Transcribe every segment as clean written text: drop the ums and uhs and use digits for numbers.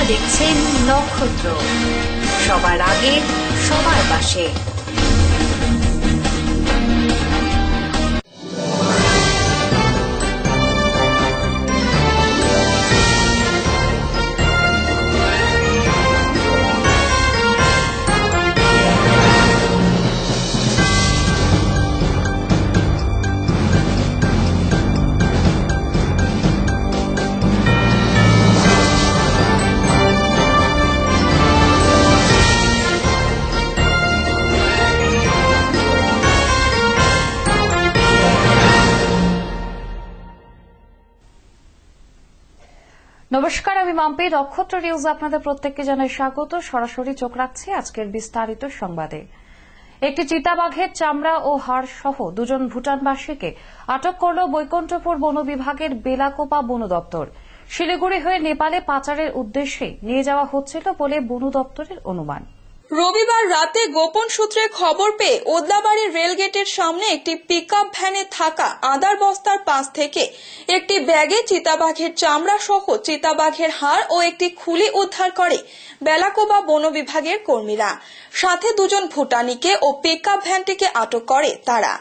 দেখছেন নক্ষত্র, সবার আগে সবার পাশে। নমস্কার, আমি মাম্পি। নক্ষত্র নিউজে আপনাদের প্রত্যেককে জানাই স্বাগত। সরাসরি চোখ রাখছি আজকের বিস্তারিত সংবাদে। একটি চিতাবাঘের চামড়া ও হাড় সহ দুজন ভুটানবাসীকে আটক করল বৈকুণ্ঠপুর বন বিভাগের বেলাকোপা বন দপ্তর। শিলিগুড়ি হয়ে নেপালে পাচারের উদ্দেশ্যে নিয়ে যাওয়া হচ্ছিল বলে বন দপ্তরের অনুমান। রবিবার রাতে গোপন সূত্রে খবর পেয়ে ওদলাবাড়ি রেলগেটের সামনে একটি পিকআপ ভ্যানে থাকা আদার বস্তার পাশ থেকে একটি ব্যাগে চিতাবাঘের চামড়া সহ চিতাবাঘের হাড় ও একটি খুলি উদ্ধার করে বেলাকোবা বন বিভাগের কর্মীরা। সাথে দুজন ভুটানিকে ও পিকআপ ভ্যানটিকে আটক করে তারা।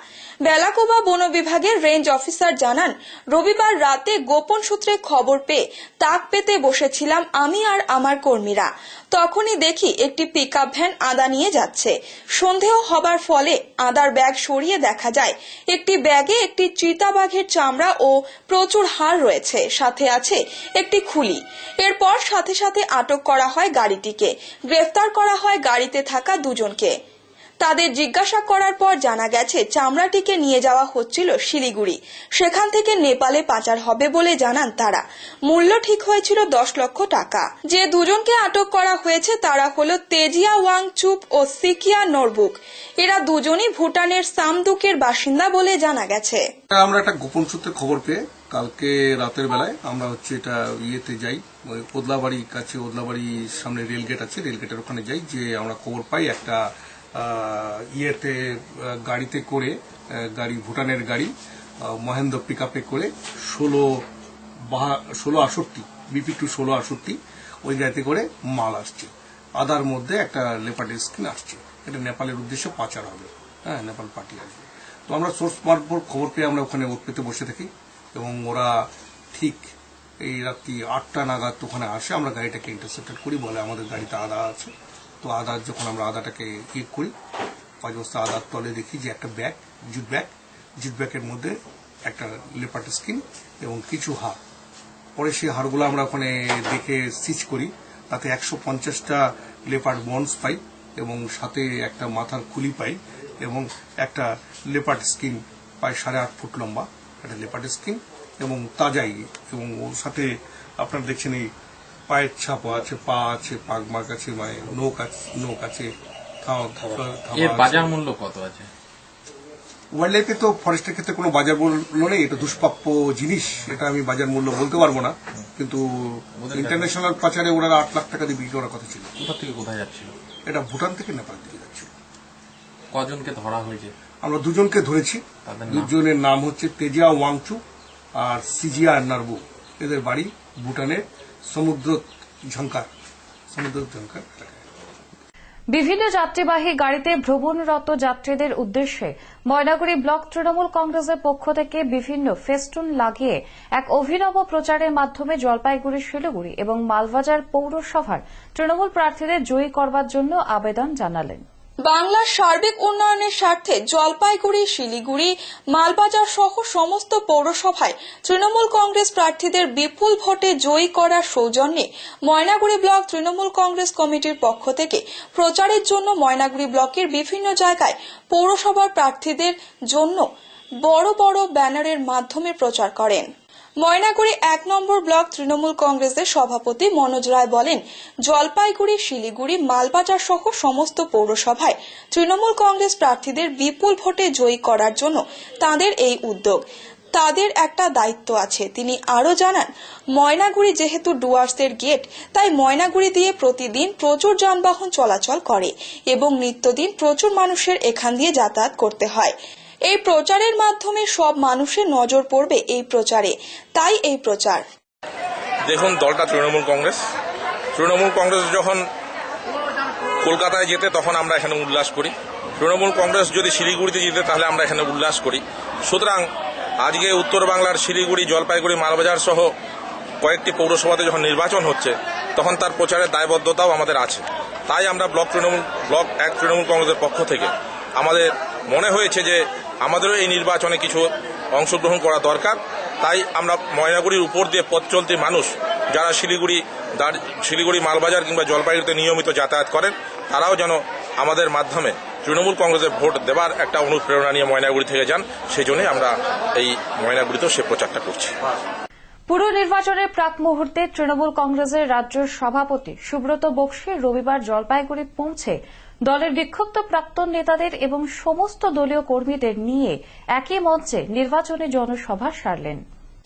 বেলাকোবা বন বিভাগের রেঞ্জ অফিসার জানান, রবিবার রাতে গোপন সূত্রে খবর পেয়ে তাক পেতে বসেছিলাম আমি আর আমার কর্মীরা। তখনই দেখি একটি পিকআপ ভ্যান আদা নিয়ে যাচ্ছে। সন্দেহ হবার ফলে আদার ব্যাগ সরিয়ে দেখা যায় একটি ব্যাগে একটি চিতাবাঘের চামড়া ও প্রচুর হাড় রয়েছে, সাথে আছে একটি খুলি। এরপর সাথে সাথে আটক করা হয় গাড়িটিকে। গ্রেফতার করা হয় গাড়িতে থাকা দুজনকে। তাদের জিজ্ঞাসা করার পর জানা গেছে চামড়াটিকে নিয়ে যাওয়া হচ্ছিল শিলিগুড়ি, সেখান থেকে নেপালে পাচার হবে বলে জানান তারা। মূল্য ঠিক হয়েছিল 10 লক্ষ টাকা। যে দুজনকে আটক করা হয়েছে তারা হলো তেজিয়া ওয়াংচুপ ও সিকিয়া নরবুক। এরা দুজনই ভুটানের সামদুকের বাসিন্দা বলে জানা গেছে। আমরা একটা গোপন সূত্রে খবর পেয়ে কালকে রাতের বেলায় আমরা এটা ইয়েতে যাই, ওদলাবাড়ির কাছে, ওদলাবাড়ির সামনে রেলগেট আছে, রেলগেটের ওখানে যাই। যে আমরা খবর পাই একটা গাড়িতে করে, গাড়ি ভুটানের গাড়ি মহেন্দ্র পিকআপে করে 1668 BP2 1668 ওই গাড়িতে করে মাল আসছে। আদার মধ্যে একটা লেপার্ড স্কিন আসছে। এটা নেপালের উদ্দেশ্যে পাচার হবে, হ্যাঁ, নেপাল পার্টি আসবে। তো আমরা সোর্স মারফত খবর পেয়ে আমরা ওখানে ওত পেতে বসে থাকি এবং ওরা ঠিক এই রাত্রি 8টা নাগাদ ওখানে আসে। আমরা গাড়িটাকে ইন্টারসেপ্ট করি, বলে আমাদের গাড়িতে আদা আছে। তো আদার যখন আমরা আদাটাকে করি, 5 বস্তা আদার তলে দেখি যে একটা ব্যাগ, জুট ব্যাগের মধ্যে একটা লেপার্ড স্কিন এবং কিছু হাড়। পরে সেই হাড়গুলো আমরা ওখানে দেখে সিজ করি। তাতে 150টা লেপার্ড বনস পাই এবং সাথে একটা মাথার খুলি পাই এবং একটা লেপার্ড স্কিন প্রায় 8.5 ফুট লম্বা একটা লেপার্ড স্কিন এবং তাজাই। এবং ওর সাথে আপনারা দেখছেন এই পায়ের ছাপ আছে, পা আছে, পাগমার্ক আছে, মানে নোক আছে। বাজার মূল্য কত আছে? ওয়াইল্ড লাইফে তো ফরেস্টের ক্ষেত্রে কোনো বাজার মূল্য নেই, এটা দুষ্প্রাপ্য জিনিস, এটা আমি বাজার মূল্য বলতে পারবো না। কিন্তু ইন্টারন্যাশনাল পাচারে ওনারা 8 লাখ টাকা দিয়ে বিক্রি করার কথা ছিল। কোথা থেকে কোথায় যাচ্ছিল? এটা ভুটান থেকে নেপাল দিকে যাচ্ছিল। কজনকে ধরা হয়েছে? আমরা দুজনকে ধরেছি। দুজনের নাম হচ্ছে তেজিয়া ওয়াংচু আর সিজিয়া নারবু। এদের বাড়ি ভুটানের সমুদ্র ঝঙ্কার বিভিন্ন যাত্রীবাহী গাড়িতে ভ্রমণরত যাত্রীদের উদ্দেশ্যে ময়নাগুড়ি ব্লক তৃণমূল কংগ্রেসের পক্ষ থেকে বিভিন্ন ফেস্টুন লাগিয়ে এক অভিনব প্রচারের মাধ্যমে জলপাইগুড়ি, শিলিগুড়ি এবং মালবাজার পৌরসভার তৃণমূল প্রার্থীদের জয়ী করবার জন্য আবেদন জানালেন। বাংলার সার্বিক উন্নয়নের স্বার্থে জলপাইগুড়ি, শিলিগুড়ি, মালবাজার সহ সমস্ত পৌরসভায় তৃণমূল কংগ্রেস প্রার্থীদের বিপুল ভোটে জয়ী করার সৌজন্যে ময়নাগুড়ি ব্লক তৃণমূল কংগ্রেস কমিটির পক্ষ থেকে প্রচারের জন্য ময়নাগুড়ি ব্লকের বিভিন্ন জায়গায় পৌরসভার প্রার্থীদের জন্য বড় বড় ব্যানারের মাধ্যমে প্রচার করেন। ময়নাগুড়ি 1 নম্বর ব্লক তৃণমূল কংগ্রেসের সভাপতি মনোজ রায় বলেন, জলপাইগুড়ি, শিলিগুড়ি, মালবাজার সহ সমস্ত পৌরসভায় তৃণমূল কংগ্রেস প্রার্থীদের বিপুল ভোটে জয়ী করার জন্য তাদের এই উদ্যোগ। তাদের একটা দায়িত্ব আছে। তিনি আরো জানান, ময়নাগুড়ি যেহেতু ডুয়ার্সের গেট, তাই ময়নাগুড়ি দিয়ে প্রতিদিন প্রচুর যানবাহন চলাচল করে এবং নিত্যদিন প্রচুর মানুষের এখান দিয়ে যাতায়াত করতে হয়। এই প্রচারের মাধ্যমে সব মানুষের নজর পড়বে এই প্রচারে, তাই এই প্রচার। দেখুন, দলটা তৃণমূল কংগ্রেস, তৃণমূল কংগ্রেস যখন কলকাতায় যেতে তখন আমরা এখানে উল্লাস করি, তৃণমূল কংগ্রেস যদি শিলিগুড়িতে যেতে তাহলে আমরা এখানে উল্লাস করি। সুতরাং আজকে উত্তর বাংলার শিলিগুড়ি, জলপাইগুড়ি, মালবাজার সহ কয়েকটি পৌরসভাতে যখন নির্বাচন হচ্ছে তখন তার প্রচারের দায়বদ্ধতাও আমাদের আছে। তাই আমরা ব্লক 1 তৃণমূল কংগ্রেসের পক্ষ থেকে আমাদের মনে হয়েছে যে আমাদেরও এই নির্বাচনে কিছু অংশগ্রহণ করা দরকার। তাই আমরা ময়নাগুড়ির উপর দিয়ে পথ চলতি মানুষ যারা শিলিগুড়ি, মালবাজার কিংবা জলপাইগুড়িতে নিয়মিত যাতায়াত করেন তারাও যেন আমাদের মাধ্যমে তৃণমূল কংগ্রেসের ভোট দেবার একটা অনুপ্রেরণা নিয়ে ময়নাগুড়ি থেকে যান, সেই জন্যই আমরা এই ময়নাগুড়িতেও সে প্রচারটা করছি। পুর নির্বাচনের প্রাক মুহূর্তে তৃণমূল কংগ্রেসের রাজ্য সভাপতি সুব্রত বক্সী রবিবার জলপাইগুড়ি পৌঁছে দলের বিক্ষুব্ধ প্রাক্তন নেতাদের এবং সমস্ত দলীয় কর্মীদের নিয়ে একই মঞ্চে নির্বাচনী জনসভা সারলেন।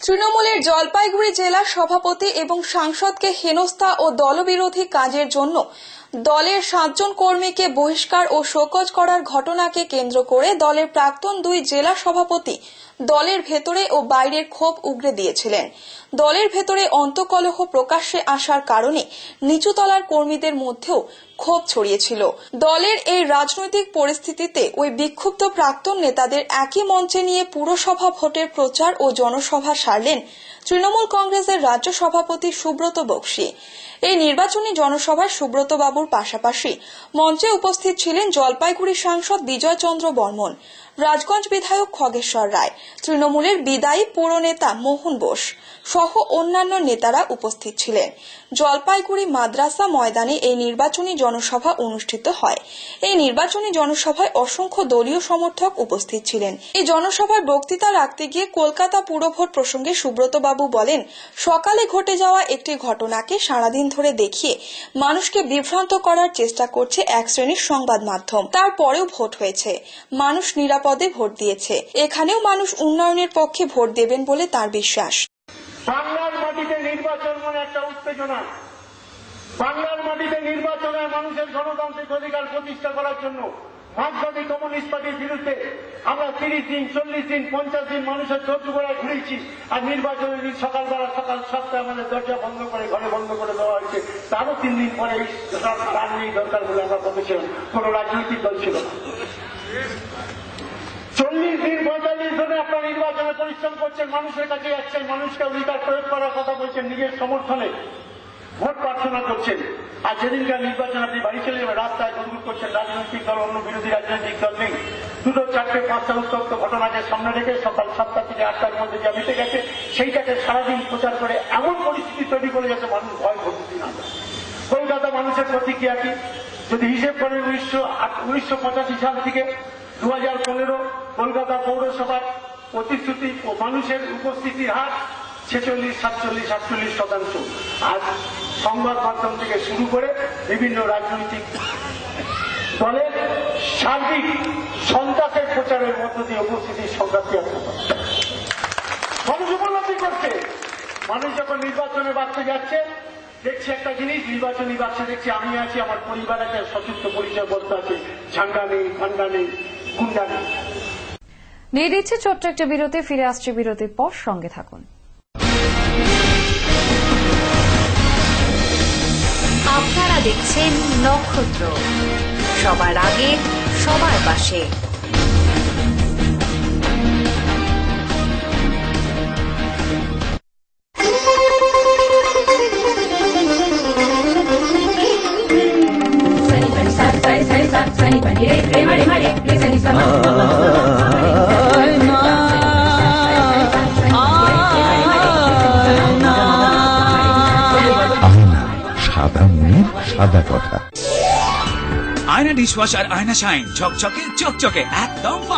তৃণমূলের জলপাইগুড়ি জেলা সভাপতি এবং সাংসদকে হেনস্থা ও দলবিরোধী কাজের জন্য দলের 7 জন কর্মীকে বহিষ্কার ও শোকজ করার ঘটনাকে কেন্দ্র করে দলের প্রাক্তন 2 জেলা সভাপতি দলের ভেতরে ও বাইরের ক্ষোভ উগরে দিয়েছিলেন। দলের ভেতরে অন্তকলহ প্রকাশ্যে আসার কারণে নিচুতলার কর্মীদের মধ্যেও ক্ষোভ ছড়িয়েছিল। দলের এই রাজনৈতিক পরিস্থিতিতে ওই বিক্ষুব্ধ প্রাক্তন নেতাদের একই মঞ্চে নিয়ে পুরসভা ভোটের প্রচার ও জনসভা সারলেন তৃণমূল কংগ্রেসের রাজ্য সভাপতি সুব্রত বক্সী। এই নির্বাচনী জনসভায় সুব্রত বাবুর পাশাপাশি মঞ্চে উপস্থিত ছিলেন জলপাইগুড়ি সাংসদ বিজয় চন্দ্র বর্মন, রাজগঞ্জ বিধায়ক খগেশ্বর রায়, তৃণমূলের বিদায়ী পুর নেতা মোহন বোস সহ অন্যান্য নেতারা উপস্থিত ছিলেন। জলপাইগুড়ি মাদ্রাসা ময়দানে এই নির্বাচনী জনসভা অনুষ্ঠিত হয়। এই নির্বাচনী জনসভায় অসংখ্য দলীয় সমর্থক উপস্থিত ছিলেন। এই জনসভায় বক্তৃতা রাখতে গিয়ে কলকাতা পুরভোট প্রসঙ্গে সুব্রত বাবু বলেন, সকালে ঘটে যাওয়া একটি ঘটনাকে সারাদিন ধরে দেখিয়ে মানুষকে বিভ্রান্ত করার চেষ্টা করছে এক শ্রেণীর সংবাদ মাধ্যম। তারপরেও ভোট হয়েছে, মানুষ নিরাপদে ভোট দিয়েছে, এখানেও মানুষ উন্নয়নের পক্ষে ভোট দেবেন বলে তার বিশ্বাস। বাংলার মাটিতে নির্বাচন মানে একটা উত্তেজনা। বাংলার মাটিতে নির্বাচনে মানুষের গণতান্ত্রিক অধিকার প্রতিষ্ঠা করার জন্য মার্ক্সবাদী কমিউনিস্ট পার্টির বিরুদ্ধে আমরা 30 দিন, 40 দিন, 50 দিন মানুষের চোখ গোড়ায় ঘুরেছি। আর নির্বাচনের দিন সকাল 7টায় আমাদের দরজা বন্ধ করে ঘরে বন্ধ করে দেওয়া হয়েছে। তারও 3 দিন পরে এই গান নিয়ে দরকার বলে আমরা বলেছিলাম। কোন রাজনৈতিক দল ছিল না। 40 দিন, 45 দিনে আপনারা নির্বাচনে পরিশ্রম করছেন, মানুষের কাছে যাচ্ছেন, মানুষকে অধিকার প্রয়োগ করার কথা বলছেন, নিজের সমর্থনে ভোট প্রার্থনা করছেন। আর যেদিনকার নির্বাচন আপনি বাড়ি চলে যাবেন, রাস্তায় গুড়গুড় করছেন, রাজনৈতিক দল, অন্য বিরোধী রাজনৈতিক দল নেই। 2, 4, 5টা উত্তপ্ত ঘটনাকে সামনে রেখে সকাল 7টা থেকে 8টার মধ্যে যা মিটে গেছে সেইটাকে সারাদিন প্রচার করে এমন পরিস্থিতি তৈরি করে যাচ্ছে মানুষ ভয় ভোট দিতে না। কলকাতা মানুষের প্রতিক্রিয়া কি যদি হিসেব করেন, 1985 সাল থেকে 2015 কলকাতা পৌরসভার প্রতিশ্রুতি ও মানুষের উপস্থিতির হার 46, 47, 48%। আজ সংবাদ মাধ্যম থেকে শুরু করে বিভিন্ন রাজনৈতিক দলের সার্বিক সন্ত্রাসের প্রচারের মধ্য দিয়ে উপস্থিতির সংখ্যা 73%। মানুষ উপলব্ধি করছে, মানুষ যখন নির্বাচনে বাঁচতে যাচ্ছে দেখছি একটা জিনিস, নির্বাচনী বাক্সে দেখছি আমি আছি, আমার পরিবার আছে, সচেষ্ট পরিচয় বলতে আছে, ঝান্ডা নেই, ফান্ডা নেই, গুন্ডা নেই। নিয়ে দিচ্ছে ছোট্ট একটা বিরতি, ফিরে আসছে বিরতির পর, সঙ্গে থাকুন। আপনারা দেখছেন নক্ষত্র, সবার আগে সবার পাশে। সাদা মনের সাদা কথা। আয়না ডিশওয়াশার, আয়না শাইন, ঝকঝকে চকচকে, একদম ফাইন।